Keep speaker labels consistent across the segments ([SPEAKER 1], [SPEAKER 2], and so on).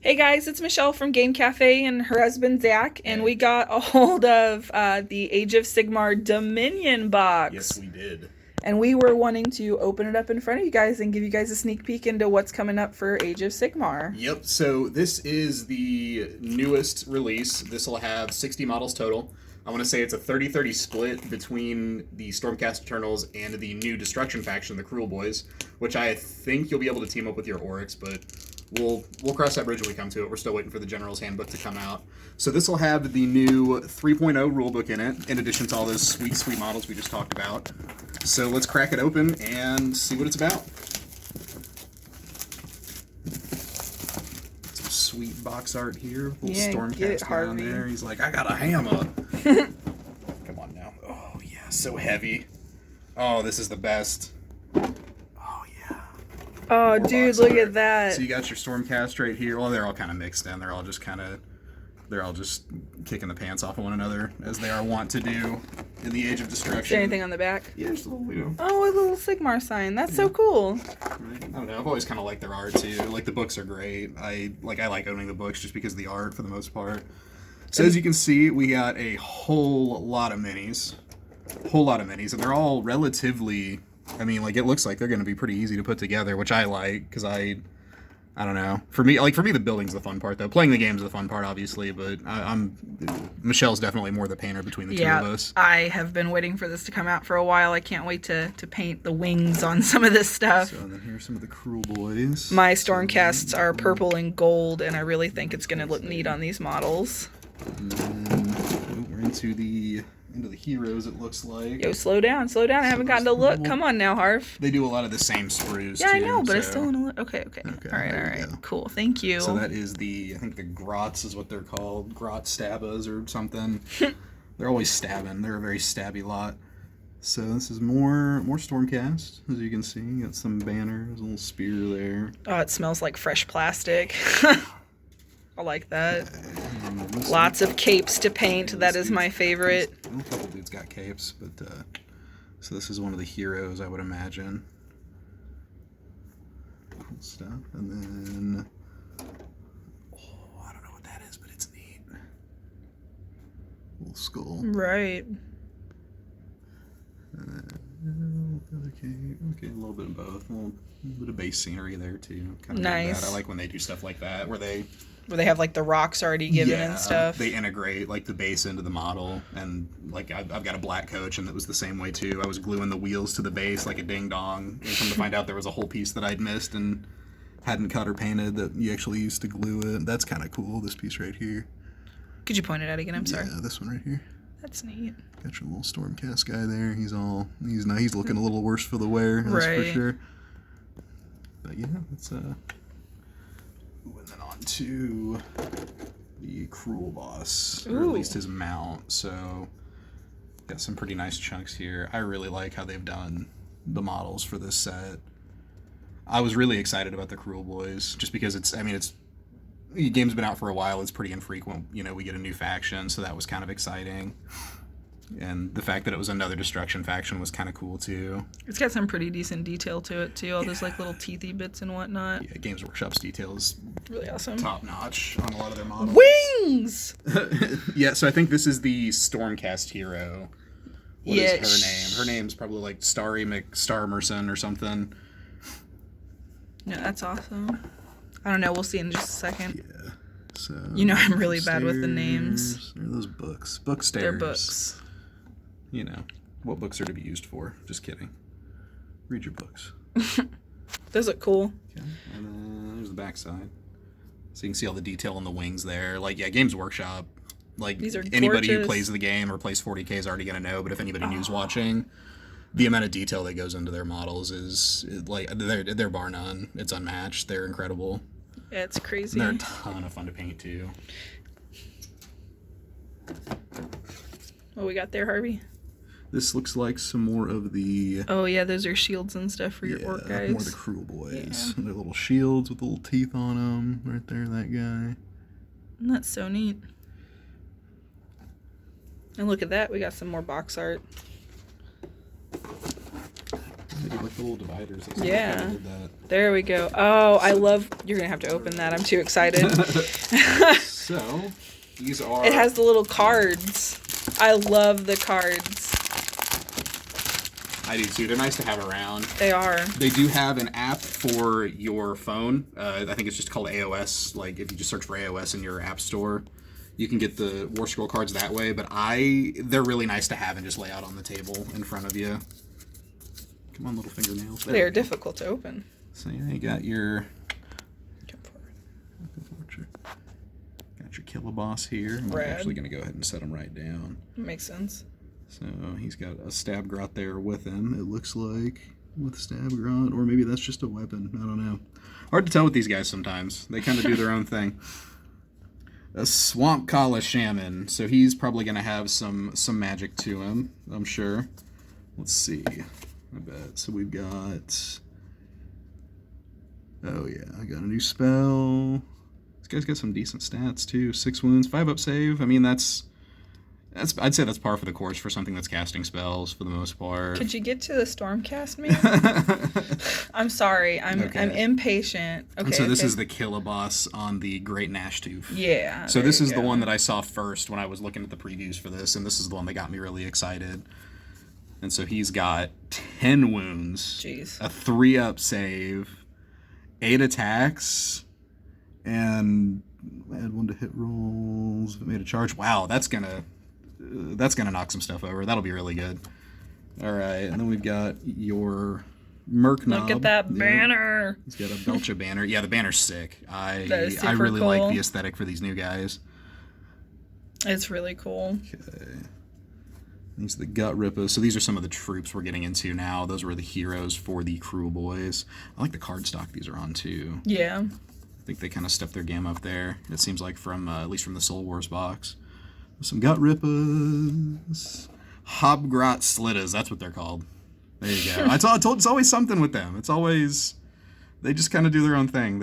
[SPEAKER 1] Hey guys, it's Michelle from Game Café and her husband Zach, and we got a hold of the Age of Sigmar Dominion box.
[SPEAKER 2] Yes, we did.
[SPEAKER 1] And we were wanting to open it up in front of you guys and give you guys a sneak peek into what's coming up for Age of Sigmar.
[SPEAKER 2] Yep, so this is the newest release. This will have 60 models total. I want to say it's a 30-30 split between the Stormcast Eternals and the new Destruction faction, the Cruel Boys, which I think you'll be able to team up with your Oryx, but we'll cross that bridge when we come to it. We're still waiting for the General's Handbook to come out. So this will have the new 3.0 rulebook in it, in addition to all those sweet, sweet models we just talked about. So let's crack it open and see what it's about. Some sweet box art here. Little Stormcast down there. He's like, I got a hammer. Come on now. Oh, yeah, so heavy. Oh, this is the best.
[SPEAKER 1] Oh, dude, look at that.
[SPEAKER 2] So you got your Stormcast right here. Well, they're all kind of mixed in. They're all just kicking the pants off of one another, as they are wont to do in the Age of Destruction.
[SPEAKER 1] Is there anything on the back?
[SPEAKER 2] Yeah, just a little,
[SPEAKER 1] Oh, a little Sigmar sign. That's so cool.
[SPEAKER 2] Right. I don't know. I've always kind of liked their art, too. Like, the books are great. I like owning the books just because of the art, for the most part. So as you can see, we got a whole lot of minis. And they're all relatively... I mean, like, it looks like they're going to be pretty easy to put together, which I like, because I don't know. For me, the building's the fun part, though. Playing the game's the fun part, obviously, but Michelle's definitely more the painter between the two of us.
[SPEAKER 1] I have been waiting for this to come out for a while. I can't wait to paint the wings on some of this stuff.
[SPEAKER 2] So then here's some of the Cruel Boys.
[SPEAKER 1] My Stormcasts are purple and gold, and I really think it's going to look neat on these models.
[SPEAKER 2] And then we're into the heroes, it looks like.
[SPEAKER 1] Yo, slow down. I haven't gotten to look. Come on now, Harv.
[SPEAKER 2] They do a lot of the same sprues,
[SPEAKER 1] yeah,
[SPEAKER 2] too.
[SPEAKER 1] I know, but I still want to look. Okay. All right. Cool, thank you.
[SPEAKER 2] So that is I think the Grots is what they're called. Grot Stabbas or something. They're always stabbing. They're a very stabby lot. So this is more Stormcast, as you can see. You got some banners, a little spear there.
[SPEAKER 1] Oh, it smells like fresh plastic. I like that. Lots of capes to paint. That is my favorite.
[SPEAKER 2] A couple dudes got capes, but so this is one of the heroes, I would imagine. Cool stuff. And then I don't know what that is, but it's neat. Little skull.
[SPEAKER 1] Right.
[SPEAKER 2] Okay, a little bit of both. A little bit of base scenery there too. Kind of
[SPEAKER 1] nice.
[SPEAKER 2] I like when they do stuff like that, where they
[SPEAKER 1] have like the rocks already given and stuff.
[SPEAKER 2] They integrate like the base into the model, and like I've got a black coach, and it was the same way too. I was gluing the wheels to the base like a ding dong, and come to find out there was a whole piece that I'd missed and hadn't cut or painted that you actually used to glue it. That's kind of cool. This piece right here.
[SPEAKER 1] Could you point it out again? I'm sorry.
[SPEAKER 2] Yeah, this one right here.
[SPEAKER 1] That's neat.
[SPEAKER 2] Got your little Stormcast guy there. He's looking a little worse for the wear, that's for sure. But yeah, it's and then on to the Cruel Boss, or at least his mount. So got some pretty nice chunks here. I really like how they've done the models for this set. I was really excited about the Cruel Boys, just because the game's been out for a while. It's pretty infrequent, we get a new faction, so that was kind of exciting. And the fact that it was another Destruction faction was kind of cool, too.
[SPEAKER 1] It's got some pretty decent detail to it, too. All those, like, little teethy bits and whatnot.
[SPEAKER 2] Yeah, Games Workshop's detail is
[SPEAKER 1] really awesome.
[SPEAKER 2] Top-notch on a lot of their models.
[SPEAKER 1] Wings!
[SPEAKER 2] Yeah, so I think this is the Stormcast hero. What is her name? Her name's probably, like, Starry McStarmerson or something.
[SPEAKER 1] Yeah, that's awesome. I don't know. We'll see in just a second.
[SPEAKER 2] Yeah. So
[SPEAKER 1] I'm really bad with the names.
[SPEAKER 2] They're those books. Bookstairs.
[SPEAKER 1] They're books.
[SPEAKER 2] What books are to be used for. Just kidding. Read your books.
[SPEAKER 1] Those look cool.
[SPEAKER 2] Okay. And then there's the back side. So you can see all the detail on the wings there. Like, yeah, Games Workshop. Like,
[SPEAKER 1] these are
[SPEAKER 2] anybody
[SPEAKER 1] gorgeous.
[SPEAKER 2] who plays the game or plays 40K is already going to know, but if anybody new's watching, the amount of detail that goes into their models is, like, they're bar none. It's unmatched. They're incredible.
[SPEAKER 1] Yeah, it's crazy.
[SPEAKER 2] And they're a ton of fun to paint, too.
[SPEAKER 1] What we got there, Harvey?
[SPEAKER 2] This looks like some more of the...
[SPEAKER 1] Oh, yeah, those are shields and stuff for your orc guys.
[SPEAKER 2] More of the Cruel Boys.
[SPEAKER 1] Yeah.
[SPEAKER 2] Their little shields with little teeth on them. Right there, that guy.
[SPEAKER 1] That's so neat. And look at that. We got some more box art.
[SPEAKER 2] Maybe like the little dividers.
[SPEAKER 1] Yeah. There we go. Oh, I love... You're going to have to open that. I'm too excited.
[SPEAKER 2] So, these are...
[SPEAKER 1] It has the little cards. I love the cards.
[SPEAKER 2] I do too. They're nice to have around.
[SPEAKER 1] They are.
[SPEAKER 2] They do have an app for your phone. I think it's just called AOS. Like, if you just search for AOS in your app store, you can get the War Scroll cards that way. But they're really nice to have and just lay out on the table in front of you. Come on, little fingernails.
[SPEAKER 1] They're difficult to open.
[SPEAKER 2] So, yeah, you got your... Got your Killer Boss here. We're actually going to go ahead and set them right down.
[SPEAKER 1] Makes sense.
[SPEAKER 2] So he's got a stab grot there with him, it looks like, with stab grot, or maybe that's just a weapon. I don't know. Hard to tell with these guys sometimes. They kind of do their own thing. A Swamp Kala Shaman, so he's probably going to have some magic to him, I'm sure. Let's see. I bet. So we've got... Oh yeah, I got a new spell. This guy's got some decent stats too. 6 wounds, 5-up save. I mean, I'd say that's par for the course for something that's casting spells for the most part.
[SPEAKER 1] Could you get to the Stormcast man? I'm sorry. I'm impatient. Okay.
[SPEAKER 2] And so this is the Killaboss on the Great Nashtooth.
[SPEAKER 1] Yeah.
[SPEAKER 2] So this is the one that I saw first when I was looking at the previews for this, and this is the one that got me really excited. And so he's got 10 wounds,
[SPEAKER 1] Jeez.
[SPEAKER 2] A 3-up save, 8 attacks, and add 1 to hit rolls. If it made a charge. Wow, that's gonna knock some stuff over. That'll be really good. All right, and then we've got your Merc Knob.
[SPEAKER 1] Look at that banner.
[SPEAKER 2] He's got a Belcha banner. Yeah, the banner's sick. I really
[SPEAKER 1] cool.
[SPEAKER 2] like the aesthetic for these new guys.
[SPEAKER 1] It's really cool.
[SPEAKER 2] Okay. These are the Gut Ripper. So these are some of the troops we're getting into now. Those were the heroes for the Cruel Boys. I like the card stock these are on too.
[SPEAKER 1] Yeah.
[SPEAKER 2] I think they kind of stepped their game up there. It seems like from at least from the Soul Wars box. Some Gut Rippers. Hobgrot Slittas, that's what they're called. There you go. I told it's always something with them. It's always... They just kind of do their own thing.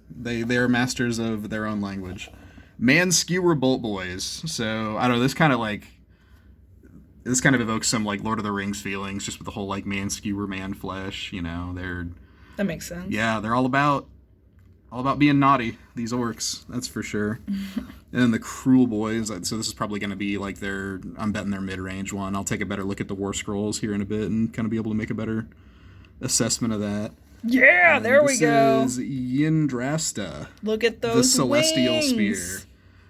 [SPEAKER 2] They're masters of their own language. Man Skewer Bolt Boys. So, I don't know, this kind of evokes some, like, Lord of the Rings feelings, just with the whole, like, man skewer, man flesh, you know,
[SPEAKER 1] That makes sense.
[SPEAKER 2] Yeah, they're all about being naughty, these orcs, that's for sure. And then the Cruel Boys, so this is probably going to be like I'm betting their mid-range one. I'll take a better look at the War Scrolls here in a bit and kind of be able to make a better assessment of that.
[SPEAKER 1] Yeah, there we go.
[SPEAKER 2] This is Yndrasta.
[SPEAKER 1] Look at those
[SPEAKER 2] the Celestial
[SPEAKER 1] wings.
[SPEAKER 2] Spear.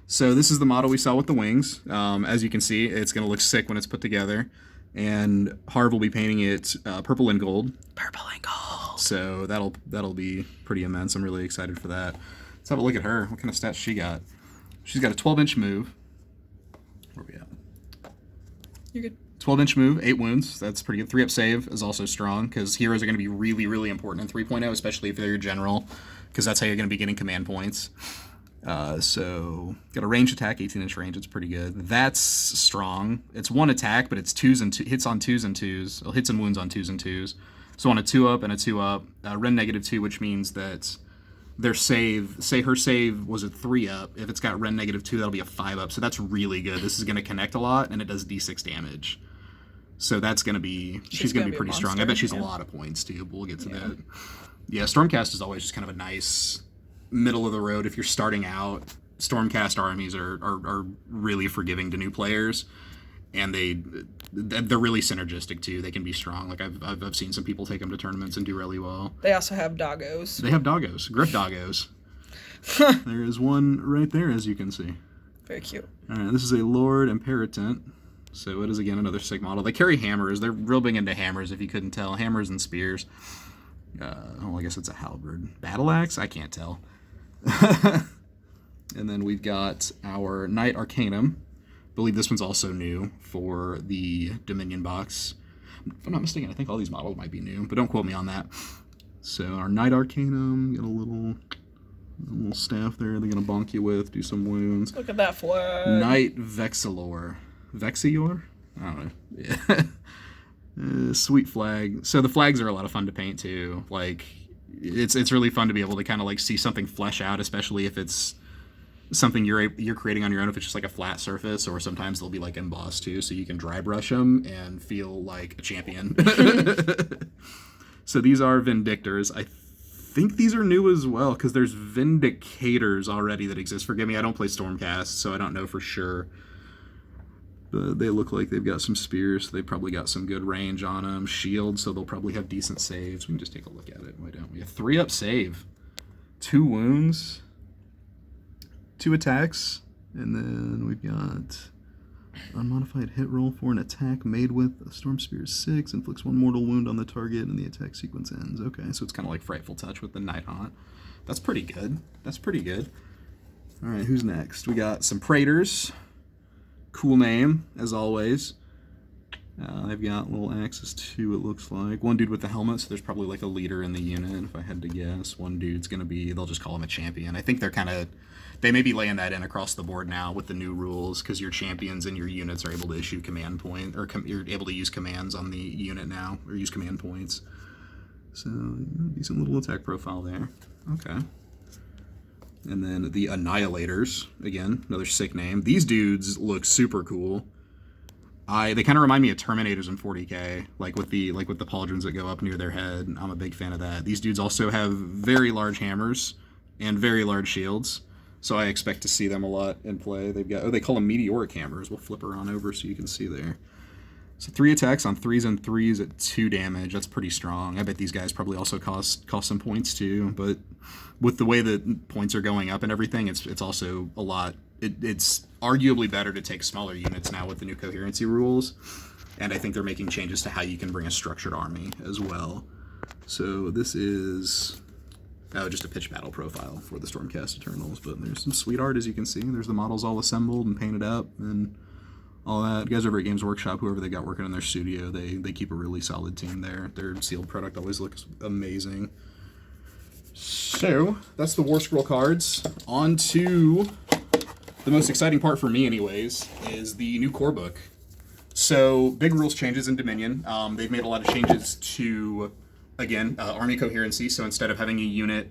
[SPEAKER 2] So this is the model we saw with the wings. As you can see, it's going to look sick when it's put together. And Harv will be painting it purple and gold.
[SPEAKER 1] Purple and gold.
[SPEAKER 2] So that'll be pretty immense. I'm really excited for that. Let's have a look at her. What kind of stats she got? She's got a 12-inch move. Where are we at?
[SPEAKER 1] You're good.
[SPEAKER 2] 12-inch move, 8 wounds. That's pretty good. 3-up save is also strong because heroes are going to be really, really important in 3.0, especially if they're your general, because that's how you're going to be getting command points. So got a range attack, 18-inch range. It's pretty good. That's strong. It's 1 attack, but it's hits on 2s and 2s. Well, hits and wounds on 2s and 2s. So on a 2-up and a 2-up, Ren -2, which means that their save, say her save was a 3-up. If it's got Ren -2, that'll be a 5-up. So that's really good. This is going to connect a lot, and it does D6 damage. So that's going to be, she's going to be pretty strong. I bet she's a lot of points too, but we'll get to that. Yeah, Stormcast is always just kind of a nice middle of the road. If you're starting out, Stormcast armies are really forgiving to new players, and they're really synergistic too. They can be strong. Like I've seen some people take them to tournaments and do really well.
[SPEAKER 1] They also have doggos.
[SPEAKER 2] They have doggos, grip doggos. There is one right there, as you can see.
[SPEAKER 1] Very cute.
[SPEAKER 2] All right, this is a Lord Imperatant. So it is, again, another sick model. They carry hammers. They're real big into hammers, if you couldn't tell. Hammers and spears. I guess it's a halberd. Battle axe? I can't tell. And then we've got our Knight Arcanum. I believe this one's also new for the Dominion box. If I'm not mistaken, I think all these models might be new, but don't quote me on that. So our Knight Arcanum, got a little staff there they're going to bonk you with, do some wounds.
[SPEAKER 1] Look at that flag.
[SPEAKER 2] Knight Vexilor. Vexior? I don't know. Yeah. Sweet flag. So the flags are a lot of fun to paint too. Like it's really fun to be able to kind of like see something flesh out, especially if it's something you're creating on your own if it's just like a flat surface, or sometimes they'll be like embossed too, so you can dry brush them and feel like a champion. So these are Vindictors. I think these are new as well, because there's Vindicators already that exist. Forgive me, I don't play Stormcast, so I don't know for sure. But they look like they've got some spears, so they've probably got some good range on them. Shield, so they'll probably have decent saves. We can just take a look at it. Why don't we? A 3-up save. 2 wounds. 2 attacks. And then we've got unmodified hit roll for an attack made with a Storm Spear 6. Inflicts 1 mortal wound on the target and the attack sequence ends. Okay, so it's kind of like Frightful Touch with the Nighthaunt. That's pretty good. That's pretty good. Alright, who's next? We got some Praetors. Cool name, as always. They've got little axes too, it looks like. One dude with the helmet, so there's probably like a leader in the unit, if I had to guess. One dude's going to be, they'll just call him a champion. I think they're kind of, they may be laying that in across the board now with the new rules, because your champions and your units are able to issue command point, or you're able to use commands on the unit now, or use command points. So, decent little attack profile there. Okay. And then the Annihilators, again, another sick name. These dudes look super cool. They kind of remind me of Terminators in 40k, like with the pauldrons that go up near their head. I'm a big fan of that. These dudes also have very large hammers and very large shields, so I expect to see them a lot in play. They've got, they call them meteoric hammers. We'll flip her on over so you can see there. So 3 attacks on 3s and 3s at 2 damage. That's pretty strong. I bet these guys probably also cost some points too. But with the way that points are going up and everything, it's also a lot. It's arguably better to take smaller units now with the new coherency rules. And I think they're making changes to how you can bring a structured army as well. So this is just a pitch battle profile for the Stormcast Eternals. But there's some sweet art, as you can see. There's the models all assembled and painted up and all that. Guys over at Games Workshop, whoever they got working in their studio, they keep a really solid team there. Their sealed product always looks amazing. So that's the War Scroll cards. On to the most exciting part for me anyways, is the new core book. So big rules changes in Dominion. They've made a lot of changes to, again, army coherency. So instead of having a unit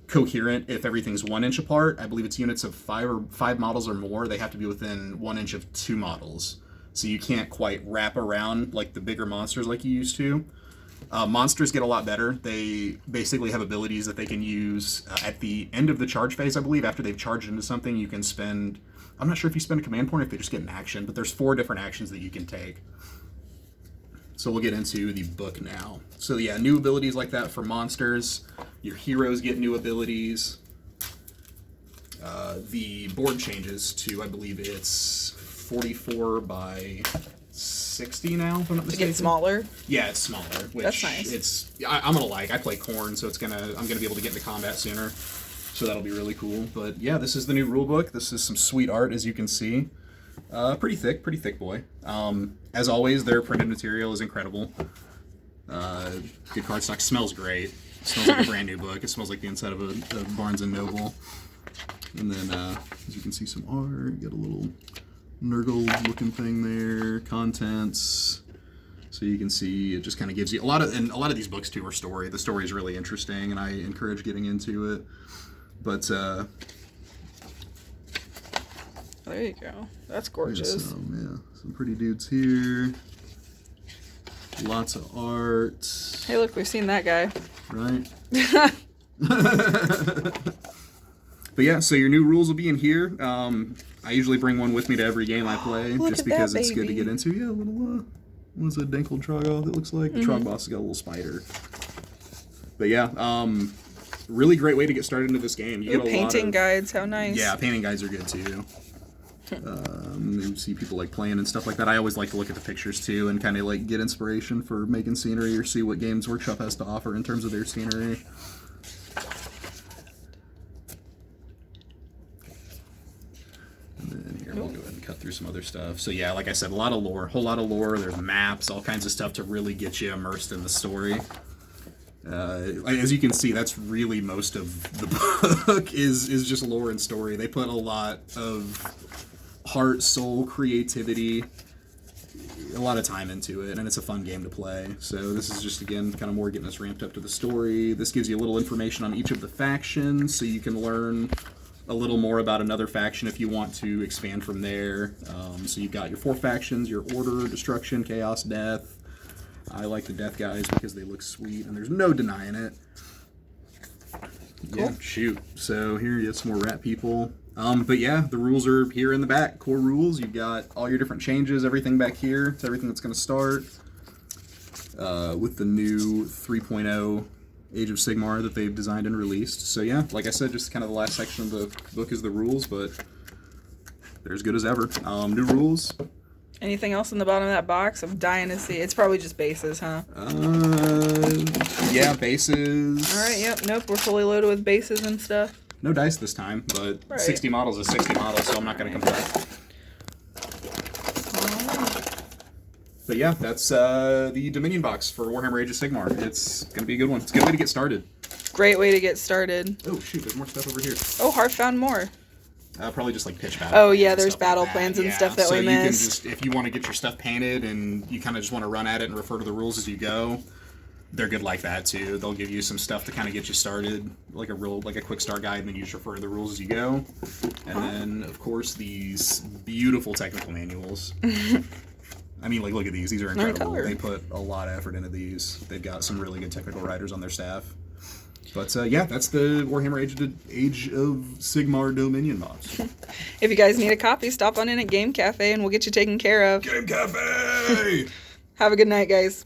[SPEAKER 2] coherent if everything's 1 inch apart, I believe it's units of 5 models or more, they have to be within 1 inch of 2 models. So you can't quite wrap around like the bigger monsters like you used to. Monsters get a lot better. They basically have abilities that they can use at the end of the charge phase, I believe. After they've charged into something, you can spend, I'm not sure if you spend a command point or if they just get an action, but there's 4 different actions that you can take. So we'll get into the book now. So yeah, new abilities like that for monsters. Your heroes get new abilities. The board changes to, I believe it's 44 by 60 now, if I'm not mistaken.
[SPEAKER 1] To get smaller?
[SPEAKER 2] Yeah, it's smaller. Which
[SPEAKER 1] that's nice.
[SPEAKER 2] I'm gonna like. I play Khorne, so I'm gonna be able to get into combat sooner. So that'll be really cool. But yeah, this is the new rule book. This is some sweet art, as you can see. Pretty thick boy. As always, their printed material is incredible. Good cardstock. Smells great. It smells like a brand new book. It smells like the inside of a Barnes & Noble. And then, as you can see, some art. Got a little Nurgle looking thing there. Contents. So you can see it just kind of gives you a lot of these books too are story. The story is really interesting, and I encourage getting into it. But
[SPEAKER 1] there you go. That's gorgeous.
[SPEAKER 2] Some pretty dudes here. Lots of art.
[SPEAKER 1] Hey, look, we've seen that guy.
[SPEAKER 2] Right. But yeah, so your new rules will be in here. I usually bring one with me to every game I play, just because it's good to get into. Yeah, a little, what is it, Dankled Troggoth, it looks like. The Trog boss has got a little spider. But yeah, really great way to get started into this game. You get a
[SPEAKER 1] painting
[SPEAKER 2] lot of
[SPEAKER 1] guides, how nice.
[SPEAKER 2] Yeah, painting guides are good too. You see people like playing and stuff like that. I always like to look at the pictures too and kind of like get inspiration for making scenery or see what Games Workshop has to offer in terms of their scenery. And then here, we'll go ahead and cut through some other stuff. So yeah, like I said, a lot of lore, whole lot of lore. There's maps, all kinds of stuff to really get you immersed in the story. As you can see, that's really most of the book is just lore and story. They put a lot of heart, soul, creativity, a lot of time into it, and it's a fun game to play. So this is just, again, kind of more getting us ramped up to the story. This gives you a little information on each of the factions, so you can learn a little more about another faction if you want to expand from there. So you've got your 4 factions, your Order, Destruction, Chaos, Death. I like the Death guys because they look sweet, and there's no denying it. Cool. Yeah, shoot. So here you have some more rat people. But yeah, the rules are here in the back. Core rules. You've got all your different changes, everything back here. It's everything that's going to start with the new 3.0 Age of Sigmar that they've designed and released. So yeah, like I said, just kind of the last section of the book is the rules, but they're as good as ever. New rules.
[SPEAKER 1] Anything else in the bottom of that box? I'm dying to see. It's probably just bases, huh?
[SPEAKER 2] Yeah, bases.
[SPEAKER 1] All right, yep, nope, we're fully loaded with bases and stuff.
[SPEAKER 2] No dice this time, but
[SPEAKER 1] right.
[SPEAKER 2] 60 models is 60 models, so I'm not going to complain. But yeah, that's the Dominion box for Warhammer Age of Sigmar. It's going to be a good one. It's a good way to get started.
[SPEAKER 1] Great way to get started.
[SPEAKER 2] Oh, shoot, there's more stuff over here.
[SPEAKER 1] Oh, Harv found more.
[SPEAKER 2] Probably just like pitch battle.
[SPEAKER 1] Oh yeah, there's battle plans and stuff that we missed.
[SPEAKER 2] Can just, if you want to get your stuff painted and you kind of just want to run at it and refer to the rules as you go, they're good like that too. They'll give you some stuff to kind of get you started, like a quick start guide, and then you just refer to the rules as you go. And then of course these beautiful technical manuals. I mean, like, look at these. These are incredible. They put a lot of effort into these. They've got some really good technical writers on their staff. But yeah, that's the Warhammer Age of Sigmar Dominion box.
[SPEAKER 1] If you guys need a copy, stop on in at Game Café and we'll get you taken care of.
[SPEAKER 2] Game Café!
[SPEAKER 1] Have a good night, guys.